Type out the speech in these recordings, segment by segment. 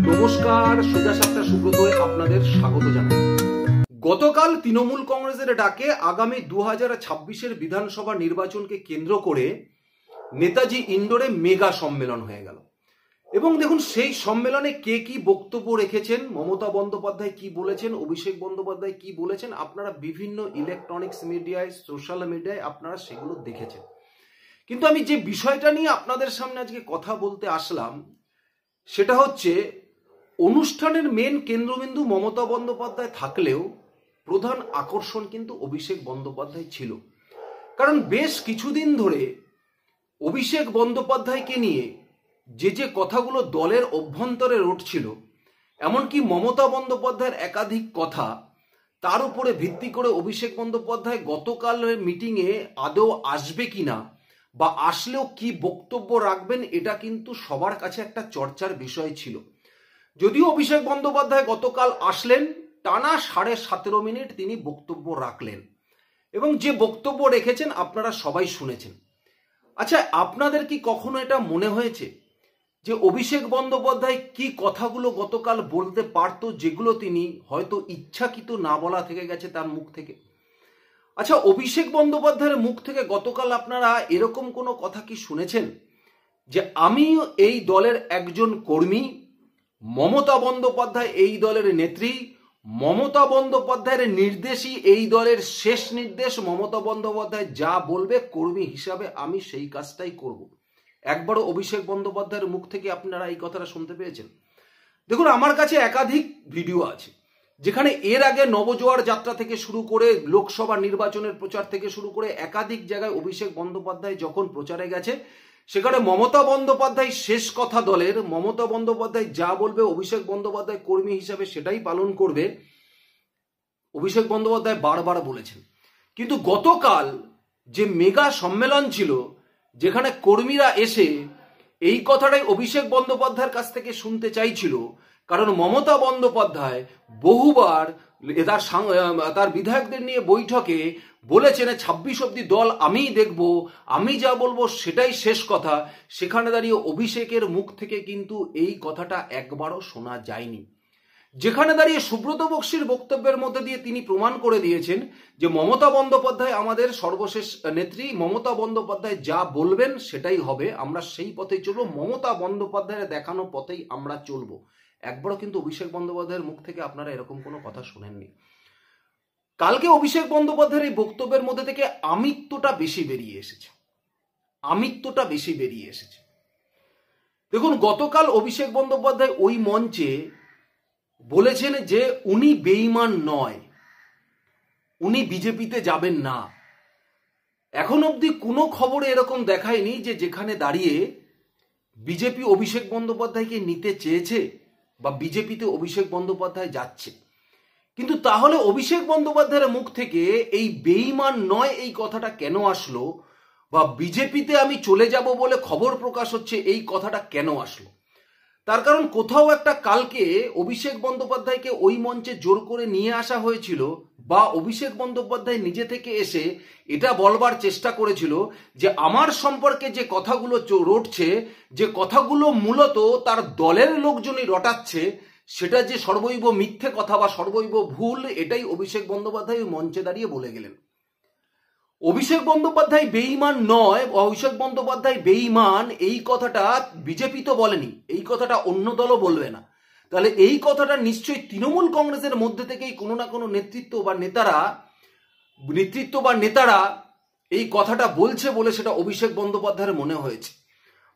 নমস্কার, সোজা সাপটা সুব্রতয় আপনাদের স্বাগত জানাই। গতকাল তৃণমূল কংগ্রেসের ডাকে আগামী 2026-এর বিধানসভা নির্বাচনকে কেন্দ্র করে নেতাজি ইন্ডোরে মেগা সম্মেলন হয়ে গেল। এবং দেখুন, সেই সম্মেলনে কে কি বক্তব্য রেখেছেন, মমতা বন্দ্যোপাধ্যায় কি বলেছেন, অভিষেক বন্দ্যোপাধ্যায় কি বলেছেন, আপনারা বিভিন্ন ইলেকট্রনিক্স মিডিয়ায়, সোশ্যাল মিডিয়ায় আপনারা সেগুলো দেখেছেন। কিন্তু আমি যে বিষয়টা নিয়ে আপনাদের সামনে আজকে কথা বলতে আসলাম সেটা হচ্ছে, অনুষ্ঠানের মেন কেন্দ্রবিন্দু মমতা বন্দ্যোপাধ্যায় থাকলেও প্রধান আকর্ষণ কিন্তু অভিষেক বন্দ্যোপাধ্যায় ছিল। কারণ বেশ কিছুদিন ধরে অভিষেক বন্দ্যোপাধ্যায়কে নিয়ে যে কথাগুলো দলের অভ্যন্তরে উঠছিল, এমনকি মমতা বন্দ্যোপাধ্যায়ের একাধিক কথা, তার উপরে ভিত্তি করে অভিষেক বন্দ্যোপাধ্যায় গতকালের মিটিংয়ে আদৌ আসবে কিনা বা আসলেও কি বক্তব্য রাখবেন, এটা কিন্তু সবার কাছে একটা চর্চার বিষয় ছিল। যদিও অভিষেক বন্দ্যোপাধ্যায় গতকাল আসলেন, টানা 17.5 মিনিট তিনি বক্তব্য রাখলেন এবং যে বক্তব্য রেখেছেন আপনারা সবাই শুনেছেন। আচ্ছা, আপনাদের কি কখনো এটা মনে হয়েছে যে অভিষেক বন্দ্যোপাধ্যায় কি কথাগুলো গতকাল বলতে পারত, যেগুলো তিনি হয়তো ইচ্ছাকৃত না বলা থেকে গেছে তার মুখ থেকে? আচ্ছা, অভিষেক বন্দ্যোপাধ্যায়ের মুখ থেকে গতকাল আপনারা এরকম কোনো কথা কি শুনেছেন যে আমিও এই দলের একজন কর্মী, মমতা বন্দ্যোপাধ্যায় এই দলের নেত্রী, মমতা বন্দ্যোপাধ্যায়ের নির্দেশই এই দলের শেষ নির্দেশ, মমতা বন্দ্যোপাধ্যায় যা বলবে কর্মী হিসাবে আমি সেই কাজটাই করব? একবারও অভিষেক বন্দ্যোপাধ্যায়ের মুখ থেকে আপনারা এই কথাটা শুনতে পেয়েছেন? দেখুন, আমার কাছে একাধিক ভিডিও আছে যেখানে এর আগে নবজোয়ার যাত্রা থেকে শুরু করে লোকসভা নির্বাচনের প্রচার থেকে শুরু করে একাধিক জায়গায় অভিষেক বন্দ্যোপাধ্যায় যখন প্রচারে গেছে, সেখানে মমতা বন্দ্যোপাধ্যায় শেষ কথা দলের, মমতা বন্দ্যোপাধ্যায় যা বলবে অভিষেক বন্দ্যোপাধ্যায় কর্মী হিসাবে সেটাই পালন করবে, অভিষেক বন্দ্যোপাধ্যায় বারবার বলেছেন। কিন্তু গতকাল যে মেগা সম্মেলন ছিল, যেখানে কর্মীরা এসে এই কথাটাই অভিষেক বন্দ্যোপাধ্যায়ের কাছ থেকে শুনতে চাইছিল, কারণ মমতা বন্দ্যোপাধ্যায় বহুবার তার বিধায়কদের নিয়ে বৈঠকে বলেছেন 26 অব্দি দল আমিই দেখব, আমি যা বলবো সেটাই শেষ কথা। সেখানে দাঁড়িয়ে অভিষেকের মুখ থেকে কিন্তু এই কথাটা একবারও শোনা যায়নি। যেখানে দাঁড়িয়ে সুব্রত বক্সির বক্তব্যের মধ্যে দিয়ে তিনি প্রমাণ করে দিয়েছেন যে মমতা বন্দ্যোপাধ্যায় আমাদের সর্বশেষ নেত্রী, মমতা বন্দ্যোপাধ্যায় যা বলবেন সেটাই হবে, আমরা সেই পথেই চলবো, মমতা বন্দ্যোপাধ্যায়ের দেখানো পথেই আমরা চলবো। একবারও কিন্তু অভিষেক বন্দ্যোপাধ্যায়ের মুখ থেকে আপনারা এরকম কোনো কথা শুনেননি। কালকে অভিষেক বন্দ্যোপাধ্যায়ের এই বক্তব্যের মধ্যে থেকে আমিত্বটা বেশি বেরিয়ে এসেছে। দেখুন, গতকাল অভিষেক বন্দ্যোপাধ্যায় ওই মঞ্চে বলেছেন যে উনি বেঈমান নয়, উনি বিজেপিতে যাবেন না। এখন অবধি কোনো খবরে এরকম দেখায়নি যে যেখানে দাঁড়িয়ে বিজেপি অভিষেক বন্দ্যোপাধ্যায়কে নিতে চেয়েছে বা বিজেপিতে অভিষেক বন্দ্যোপাধ্যায় যাচ্ছে। কিন্তু তাহলে অভিষেক বন্দ্যোপাধ্যায়ের মুখ থেকে এই বেঈমান নয় এই কথাটা কেন আসলো, বা বিজেপিতে আমি চলে যাব বলে খবর প্রকাশ হচ্ছে এই কথাটা কেন আসলো? তার কারণ কোথাও একটা কালকে অভিষেক বন্দ্যোপাধ্যায়কে ওই মঞ্চে জোর করে নিয়ে আসা হয়েছিল, বা অভিষেক বন্দ্যোপাধ্যায় নিজে থেকে এসে এটা বলবার চেষ্টা করেছিল যে আমার সম্পর্কে যে কথাগুলো রটছে, যে কথাগুলো মূলত তার দলের লোকজনই রটাচ্ছে, সেটা যে সর্বৈব মিথ্যে কথা বা সর্বৈব ভুল, এটাই অভিষেক বন্দ্যোপাধ্যায় ওই মঞ্চে দাঁড়িয়ে বলে গেলেন। অভিষেক বন্দ্যোপাধ্যায় বেঈমান নয়, অভিষেক বন্দ্যোপাধ্যায় বেঈমান এই কথাটা বিজেপি তো বলেনি, এই কথাটা অন্য দলও বলবে না। তাহলে এই কথাটা নিশ্চয়ই তৃণমূল কংগ্রেসের মধ্যে থেকেই কোনো না কোনো নেতৃত্ব বা নেতারা এই কথাটা বলছে বলে সেটা অভিষেক বন্দ্যোপাধ্যায়ের মনে হয়েছে।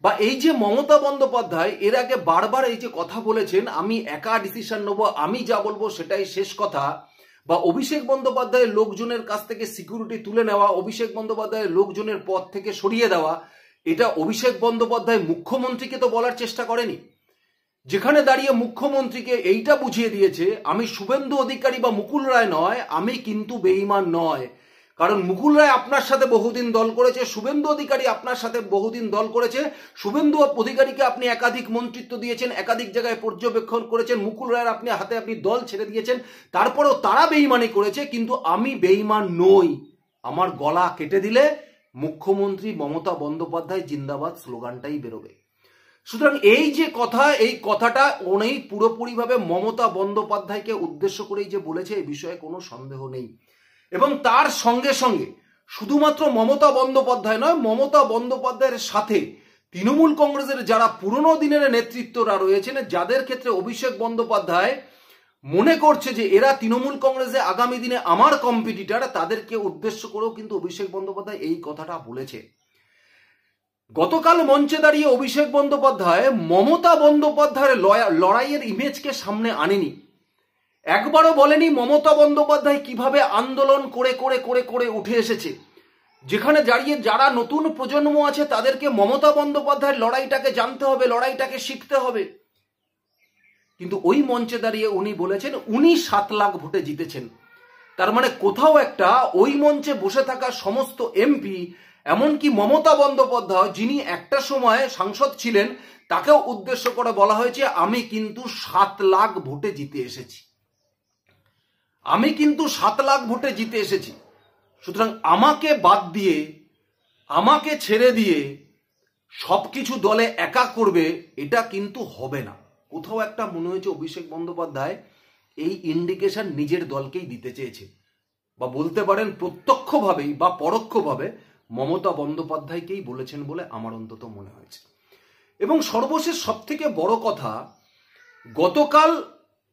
বা এই যে মমতা বন্দ্যোপাধ্যায় এর আগে বারবার এই যে কথা বলেছেন আমি একা ডিসিশন নেবো, আমি যা বলবো সেটাই শেষ কথা, বা অভিষেক বন্দ্যোপাধ্যায়ের লোকজনের কাছ থেকে সিকিউরিটি তুলে নেওয়া, অভিষেক বন্দ্যোপাধ্যায়ের লোকজনের পদ থেকে সরিয়ে দেওয়া, এটা অভিষেক বন্দ্যোপাধ্যায় মুখ্যমন্ত্রীকে তো বলার চেষ্টা করেনি। যেখানে দাঁড়িয়ে মুখ্যমন্ত্রীকে এইটা বুঝিয়ে দিয়েছে আমি শুভেন্দু অধিকারী বা মুকুল রায় নয়, আমি কিন্তু বেঈমান নয়। কারণ মুকুল রায় আপনার সাথে বহুদিন দল করেছে, শুভেন্দু অধিকারী আপনার সাথে বহুদিন দল করেছে, শুভেন্দু অধিকারীকে আপনি একাধিক মন্ত্রিত্ব দিয়েছেন, একাধিক জায়গায় পর্যবেক্ষণ করেছেন, মুকুল রায়ের হাতে আপনি দল ছেড়ে দিয়েছেন, তারপরেও তারা বেঈমানি করেছে, কিন্তু আমি বেঈমান নই। আমার গলা কেটে দিলে মুখ্যমন্ত্রী মমতা বন্দ্যোপাধ্যায় জিন্দাবাদ স্লোগানটাই বেরোবে। সুতরাং এই যে কথা, এই কথাটা উনি পুরোপুরিভাবে মমতা বন্দ্যোপাধ্যায়কে উদ্দেশ্য করেই যে বলেছে এই বিষয়ে কোনো সন্দেহ নেই। এবং তার সঙ্গে সঙ্গে শুধুমাত্র মমতা বন্দ্যোপাধ্যায় নয়, মমতা বন্দ্যোপাধ্যায়ের সাথে তৃণমূল কংগ্রেসের যারা পুরনো দিনের নেতৃত্বরা রয়েছেন, যাদের ক্ষেত্রে অভিষেক বন্দ্যোপাধ্যায় মনে করছে যে এরা তৃণমূল কংগ্রেসে আগামী দিনে আমার কম্পিটিটর, তাদেরকে উদ্দেশ্য করেও কিন্তু অভিষেক বন্দ্যোপাধ্যায় এই কথাটা বলেছে। গতকাল মঞ্চে দাঁড়িয়ে অভিষেক বন্দ্যোপাধ্যায় মমতা বন্দ্যোপাধ্যায়ের লড়াইয়ের ইমেজকে সামনে আনেনি। একবারও বলেনি মমতা বন্দ্যোপাধ্যায় কিভাবে আন্দোলন করে করে করে করে উঠে এসেছে, যেখানে দাঁড়িয়ে যারা নতুন প্রজন্ম আছে তাদেরকে মমতা বন্দ্যোপাধ্যায়ের লড়াইটাকে জানতে হবে, লড়াইটাকে শিখতে হবে। কিন্তু ওই মঞ্চে দাঁড়িয়ে উনি বলেছেন উনি 7 লাখ ভোটে জিতেছেন। তার মানে কোথাও একটা ওই মঞ্চে বসে থাকা সমস্ত এমপি, এমনকি মমতা বন্দ্যোপাধ্যায় যিনি একটা সময় সাংসদ ছিলেন, তাকেও উদ্দেশ্য করে বলা হয়েছে আমি কিন্তু 7 লাখ ভোটে জিতে এসেছি, আমি কিন্তু 7 লাখ ভোটে জিতে এসেছি। সুতরাং আমাকে বাদ দিয়ে, আমাকে ছেড়ে দিয়ে সবকিছু দলে একা করবে, এটা কিন্তু হবে না। কোথাও একটা মনে হয়েছে অভিষেক বন্দ্যোপাধ্যায় এই ইন্ডিকেশন নিজের দলকেই দিতে চেয়েছে, বা বলতে পারেন প্রত্যক্ষভাবেই বা পরোক্ষভাবে মমতা বন্দ্যোপাধ্যায়কেই বলেছেন বলে আমার অন্তত মনে হয়েছে। এবং সর্বশেষ সবথেকে বড় কথা, গতকাল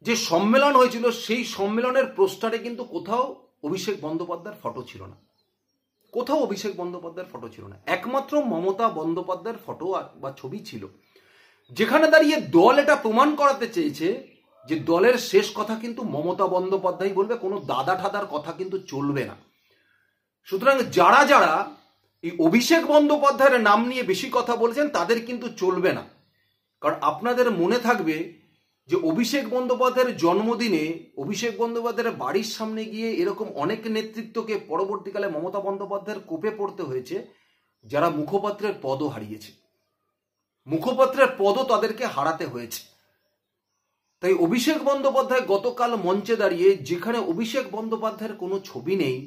যে সম্মেলন হয়েছিল সেই সম্মেলনের পোস্টারে কিন্তু কোথাও অভিষেক বন্দ্যোপাধ্যায়ের ফটো ছিল না, কোথাও অভিষেক বন্দ্যোপাধ্যায়ের ফটো ছিল না, একমাত্র মমতা বন্দ্যোপাধ্যায়ের ফটো বা ছবি ছিল, যেখানে দাঁড়িয়ে দল এটা প্রমাণ করাতে চেয়েছে যে দলের শেষ কথা কিন্তু মমতা বন্দ্যোপাধ্যায় বলবে, কোনো দাদা ঠাদার কথা কিন্তু চলবে না। সুতরাং যারা যারা এই অভিষেক বন্দ্যোপাধ্যায়ের নাম নিয়ে বেশি কথা বলেছেন তাদের কিন্তু চলবে না। কারণ আপনাদের মনে থাকবে যে অভিষেক বন্দ্যোপাধ্যায়ের জন্মদিনে অভিষেক বন্দ্যোপাধ্যায়ের বাড়ির সামনে গিয়ে এরকম অনেক নেতৃত্বকে পরবর্তীকালে মমতা বন্দ্যোপাধ্যায়ের কোপে পড়তে হয়েছে, যারা মুখপাত্রের পদও হারিয়েছে, মুখপাত্রের পদও তাদেরকে হারাতে হয়েছে। তাই অভিষেক বন্দ্যোপাধ্যায় গতকাল মঞ্চে দাঁড়িয়ে, যেখানে অভিষেক বন্দ্যোপাধ্যায়ের কোনো ছবি নেই,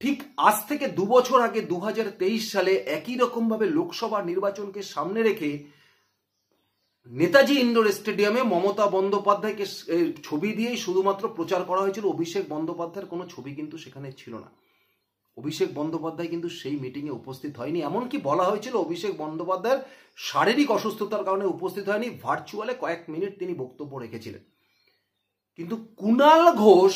ঠিক আজ থেকে 2 বছর আগে 2023 সালে একই রকমভাবে লোকসভা নির্বাচনকে সামনে রেখে নেতাজি ইন্ডোর স্টেডিয়ামে মমতা বন্দ্যোপাধ্যায়কে ছবি দিয়েই শুধুমাত্র প্রচার করা হয়েছিল, অভিষেক বন্দ্যোপাধ্যায়ের কোনো ছবি কিন্তু সেখানে ছিল না। অভিষেক বন্দ্যোপাধ্যায় কিন্তু সেই মিটিংয়ে উপস্থিত হয়নি। এমনকি বলা হয়েছিল অভিষেক বন্দ্যোপাধ্যায়ের শারীরিক অসুস্থতার কারণে উপস্থিত হয়নি, ভার্চুয়ালে কয়েক মিনিট তিনি বক্তব্য রেখেছিলেন। কিন্তু কুণাল ঘোষ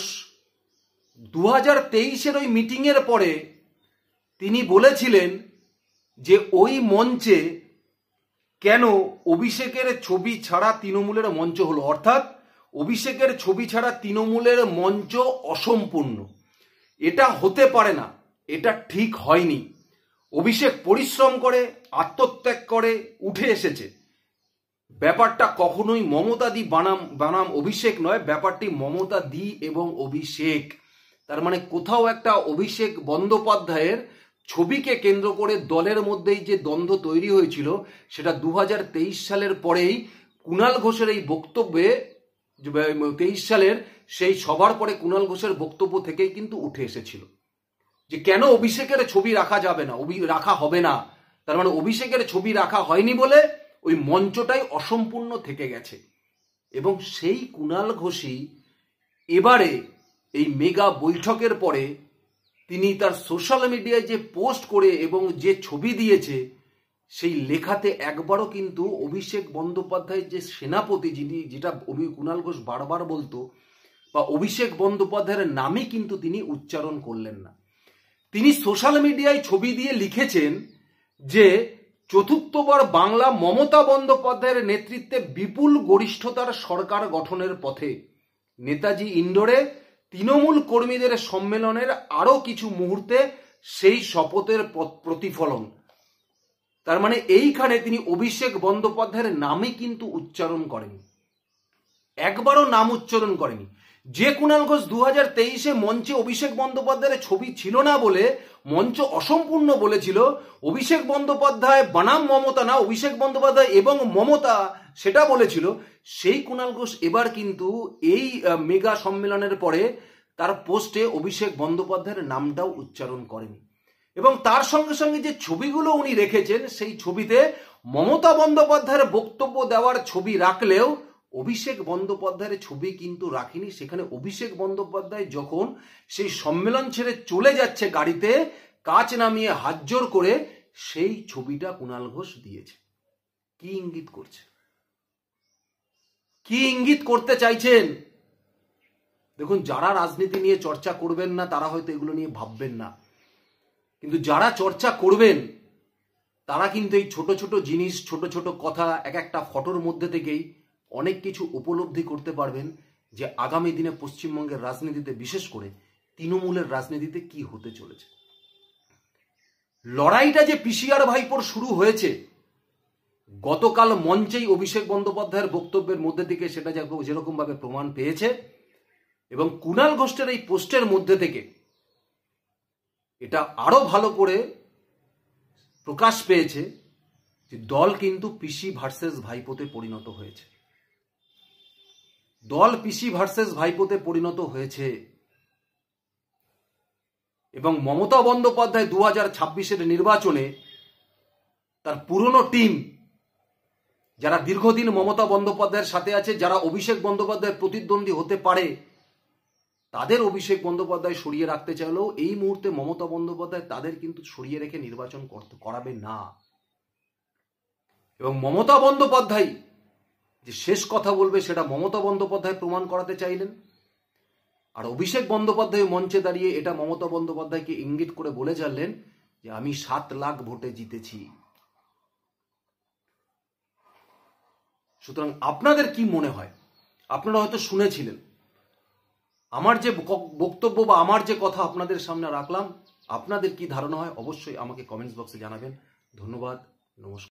2023-এর ওই মিটিংয়ের পরে তিনি বলেছিলেন যে ওই মঞ্চে কেন অভিষেকের ছবি ছাড়া তৃণমূলের মঞ্চ হলো, অর্থাৎ অভিষেকের ছবি ছাড়া তৃণমূলের মঞ্চ অসম্পূর্ণ, এটা হতে পারে না, এটা ঠিক হয়নি। অভিষেক পরিশ্রম করে, আত্মত্যাগ করে উঠে এসেছে। ব্যাপারটা কখনোই মমতা দি বানাম অভিষেক নয়, ব্যাপারটি মমতা দি এবং অভিষেক। তার মানে কোথাও একটা অভিষেক বন্দ্যোপাধ্যায়ের ছবিকে কেন্দ্র করে দলের মধ্যেই যে দ্বন্দ্ব তৈরি হয়েছিল, সেটা 2023 সালের পরেই কুণাল ঘোষের এই বক্তব্যে, 23 সালের সেই সভার পরে কুণাল ঘোষের বক্তব্য থেকেই কিন্তু উঠে এসেছিল যে কেন অভিষেকের ছবি রাখা যাবে না, রাখা হবে না। তার মানে অভিষেকের ছবি রাখা হয়নি বলে ওই মঞ্চটাই অসম্পূর্ণ থেকে গেছে। এবং সেই কুণাল ঘোষই এবারে এই মেগা বৈঠকের পরে তিনি তার সোশ্যাল মিডিয়ায় যে পোস্ট করে এবং যে ছবি দিয়েছে, সেই লেখাতে একবারও কিন্তু অভিষেক বন্দ্যোপাধ্যায়ের যে সেনাপতি, যেটা কুণাল ঘোষ বারবার বলতো, বা অভিষেক বন্দ্যোপাধ্যায়ের নামই কিন্তু তিনি উচ্চারণ করলেন না। তিনি সোশ্যাল মিডিয়ায় ছবি দিয়ে লিখেছেন যে চতুর্থবার বাংলা মমতা বন্দ্যোপাধ্যায়ের নেতৃত্বে বিপুল গরিষ্ঠতার সরকার গঠনের পথে, নেতাজি ইন্ডোরে তৃণমূল কর্মীদের সম্মেলনের আরো কিছু মুহূর্তে সেই শপথের প্রতিফলন। তার মানে এইখানে তিনি অভিষেক বন্দ্যোপাধ্যায়ের নামই কিন্তু উচ্চারণ করেনি, একবারও নাম উচ্চারণ করেনি। যে কুণাল ঘোষ 2023-এ মঞ্চে অভিষেক বন্দ্যোপাধ্যায়ের ছবি ছিল না বলে মঞ্চ অসম্পূর্ণ বলেছিল, অভিষেক বন্দ্যোপাধ্যায় বানাম মমতা না, অভিষেক বন্দ্যোপাধ্যায় এবং মমতা সেটা বলেছিল, সেই কুণাল ঘোষ এবার কিন্তু এই মেগা সম্মেলনের পরে তার পোস্টে অভিষেক বন্দ্যোপাধ্যায়ের নামটাও উচ্চারণ করেনি। এবং তার সঙ্গে সঙ্গে যে ছবিগুলো উনি রেখেছেন, সেই ছবিতে মমতা বন্দ্যোপাধ্যায়ের বক্তব্য দেওয়ার ছবি রাখলেও অভিষেক বন্দ্যোপাধ্যায়ের ছবি কিন্তু রাখিনি। সেখানে অভিষেক বন্দ্যোপাধ্যায় যখন সেই সম্মেলন ছেড়ে চলে যাচ্ছে গাড়িতে, কাঁচ নামিয়ে হাত জোড় করে, সেই ছবিটা কুণাল ঘোষ দিয়েছে। কি ইঙ্গিত করছে? কি ইঙ্গিত করতে চাইছেন? দেখুন, যারা রাজনীতি নিয়ে চর্চা করবেন না তারা হয়তো এগুলো নিয়ে ভাববেন না, কিন্তু যারা চর্চা করবেন তারা কিন্তু এই ছোট ছোট জিনিস, ছোট ছোট কথা, এক একটা ফটোর মধ্যে থেকেই অনেক কিছু উপলব্ধি করতে পারবেন যে আগামী দিনে পশ্চিমবঙ্গের রাজনীতিতে, বিশেষ করে তৃণমূলের রাজনীতিতে কি হতে চলেছে। লড়াইটা যে পিসিআর ভাইপোর শুরু হয়েছে গতকাল মঞ্চেই অভিষেক বন্দ্যোপাধ্যায়ের বক্তব্যের মধ্যে থেকে সেটা যেরকম ভাবে প্রমাণ পেয়েছে, এবং কুণাল ঘোষের এই পোস্টের মধ্যে থেকে এটা আরো ভালো করে প্রকাশ পেয়েছে যে দল কিন্তু পিসি ভার্সেস ভাইপোতে পরিণত হয়েছে। দল পিসি ভার্সেস ভাইপোতে পরিণত হয়েছে। এবং মমতা বন্দ্যোপাধ্যায় 2026-এর নির্বাচনে তার পুরনো টিম, যারা দীর্ঘদিন মমতা বন্দ্যোপাধ্যায়ের সাথে আছে, যারা অভিষেক বন্দ্যোপাধ্যায়ের প্রতিদ্বন্দ্বী হতে পারে, তাদের অভিষেক বন্দ্যোপাধ্যায় সরিয়ে রাখতে চাইলেও এই মুহূর্তে মমতা বন্দ্যোপাধ্যায় তাদের কিন্তু সরিয়ে রেখে নির্বাচন করাবে না। এবং মমতা বন্দ্যোপাধ্যায় যে শেষ কথা বলবে সেটা মমতা বন্দ্যোপাধ্যায় প্রমাণ করাতে চাইলেন, আর অভিষেক বন্দ্যোপাধ্যায় মঞ্চে দাঁড়িয়ে এটা মমতা বন্দ্যোপাধ্যায়কে ইঙ্গিত করে বলে যাচ্লেন যে আমি 7 লাখ ভোটে জিতেছি। সুতরাং আপনাদের কি মনে হয়? আপনারা হয়তো শুনেছিলেন আমার যে বক্তব্য বা আমার যে কথা আপনাদের সামনে রাখলাম, আপনাদের কি ধারণা হয় অবশ্যই আমাকে কমেন্টস বক্সে জানাবেন। ধন্যবাদ, নমস্কার।